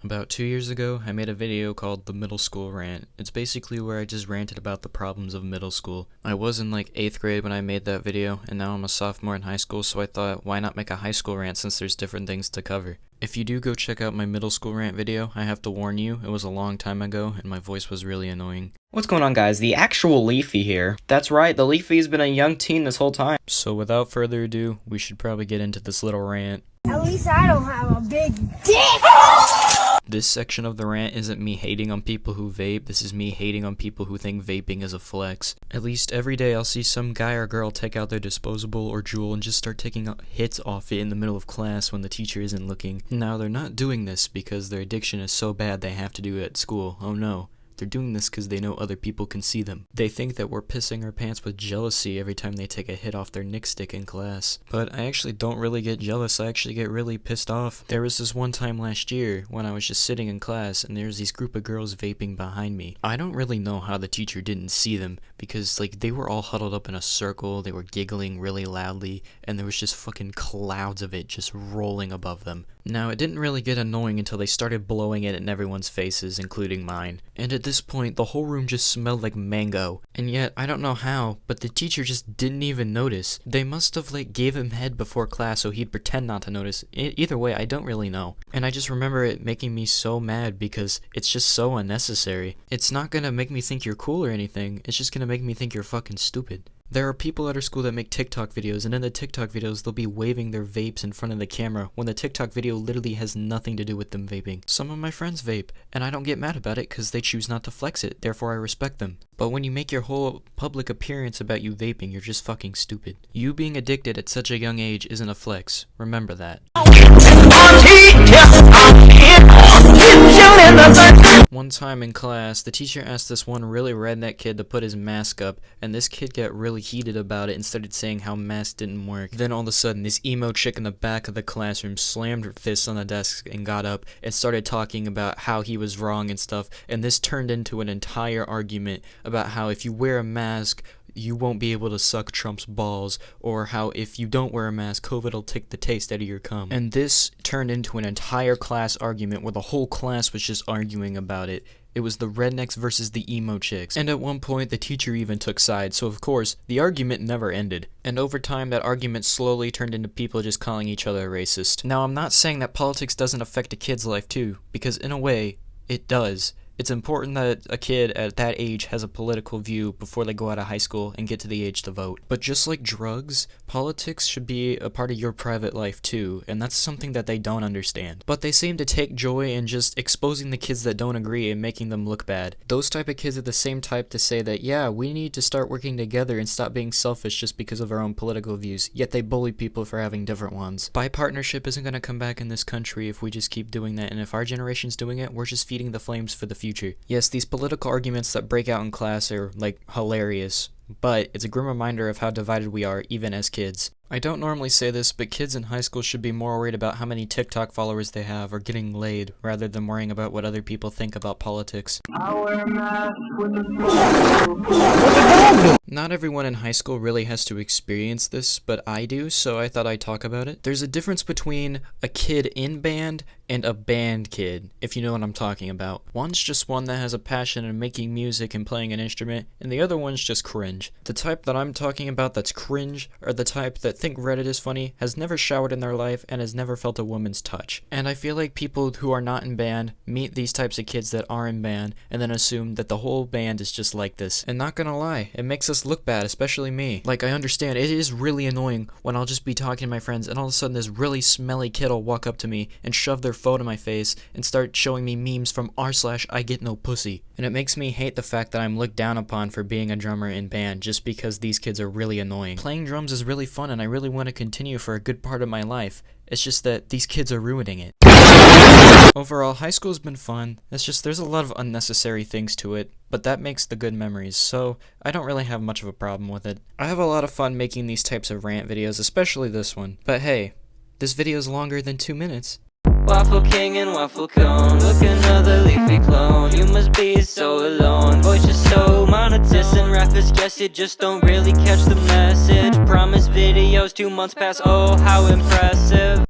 About 2 years ago, I made a video called The Middle School Rant. It's basically where I just ranted about the problems of middle school. I was in like 8th grade when I made that video, and now I'm a sophomore in high school, so I thought, why not make a high school rant since there's different things to cover. If you do go check out my middle school rant video, I have to warn you, it was a long time ago, and my voice was really annoying. What's going on, guys? The actual Leafy here. That's right, the Leafy's been a young teen this whole time. So without further ado, we should probably get into this little rant. At least I don't have a big dick! This section of the rant isn't me hating on people who vape, this is me hating on people who think vaping is a flex. At least every day I'll see some guy or girl take out their disposable or Juul and just start taking hits off it in the middle of class when the teacher isn't looking. Now they're not doing this because their addiction is so bad they have to do it at school, oh no. They're doing this because they know other people can see them. They think that we're pissing our pants with jealousy every time they take a hit off their Nick stick in class. But I actually don't really get jealous, I actually get really pissed off. There was this one time last year when I was just sitting in class and there's these group of girls vaping behind me. I don't really know how the teacher didn't see them because like they were all huddled up in a circle, they were giggling really loudly, and there was just fucking clouds of it just rolling above them. Now it didn't really get annoying until they started blowing it in everyone's faces, including mine. And at this point, the whole room just smelled like mango. And yet, I don't know how, but the teacher just didn't even notice. They must have like gave him head before class so he'd pretend not to notice. Either way, I don't really know. And I just remember it making me so mad because it's just so unnecessary. It's not gonna make me think you're cool or anything, it's just gonna make me think you're fucking stupid. There are people at our school that make TikTok videos, and in the TikTok videos, they'll be waving their vapes in front of the camera when the TikTok video literally has nothing to do with them vaping. Some of my friends vape, and I don't get mad about it because they choose not to flex it, therefore I respect them. But when you make your whole public appearance about you vaping, you're just fucking stupid. You being addicted at such a young age isn't a flex. Remember that. One time in class, the teacher asked this one really redneck kid to put his mask up, and this kid got really heated about it and started saying how masks didn't work. Then all of a sudden, this emo chick in the back of the classroom slammed her fists on the desk and got up and started talking about how he was wrong and stuff, and this turned into an entire argument about how if you wear a mask, you won't be able to suck Trump's balls, or how if you don't wear a mask, COVID will take the taste out of your cum. And this turned into an entire class argument where the whole class was just arguing about it. It was the rednecks versus the emo chicks. And at one point, the teacher even took sides, so of course, the argument never ended. And over time, that argument slowly turned into people just calling each other racist. Now, I'm not saying that politics doesn't affect a kid's life too, because in a way, it does. It's important that a kid at that age has a political view before they go out of high school and get to the age to vote. But just like drugs, politics should be a part of your private life too, and that's something that they don't understand. But they seem to take joy in just exposing the kids that don't agree and making them look bad. Those type of kids are the same type to say that, yeah, we need to start working together and stop being selfish just because of our own political views, yet they bully people for having different ones. Bipartnership isn't going to come back in this country if we just keep doing that, and if our generation's doing it, we're just feeding the flames for the future. Yes, these political arguments that break out in class are, like, hilarious, but it's a grim reminder of how divided we are, even as kids. I don't normally say this, but kids in high school should be more worried about how many TikTok followers they have or getting laid, rather than worrying about what other people think about politics. Not everyone in high school really has to experience this, but I do, so I thought I'd talk about it. There's a difference between a kid in band and a band kid, if you know what I'm talking about. One's just one that has a passion in making music and playing an instrument, and the other one's just cringe. The type that I'm talking about that's cringe are the type that think Reddit is funny, has never showered in their life, and has never felt a woman's touch. And I feel like people who are not in band meet these types of kids that are in band, and then assume that the whole band is just like this. And not gonna lie, it makes us look bad, especially me. Like, I understand, it is really annoying when I'll just be talking to my friends, and all of a sudden this really smelly kid will walk up to me and shove their phone in my face and start showing me memes from r/IGetNoPussy. And it makes me hate the fact that I'm looked down upon for being a drummer in band just because these kids are really annoying. Playing drums is really fun and I really want to continue for a good part of my life. It's just that these kids are ruining it. Overall, high school's been fun. It's just there's a lot of unnecessary things to it, but that makes the good memories, so I don't really have much of a problem with it. I have a lot of fun making these types of rant videos, especially this one. But hey, this video's longer than 2 minutes. Waffle king and waffle cone, look another leafy clone. You must be so alone, voice just so monotone. Rappers guess you just don't really catch the message. Promise videos 2 months past, oh how impressive.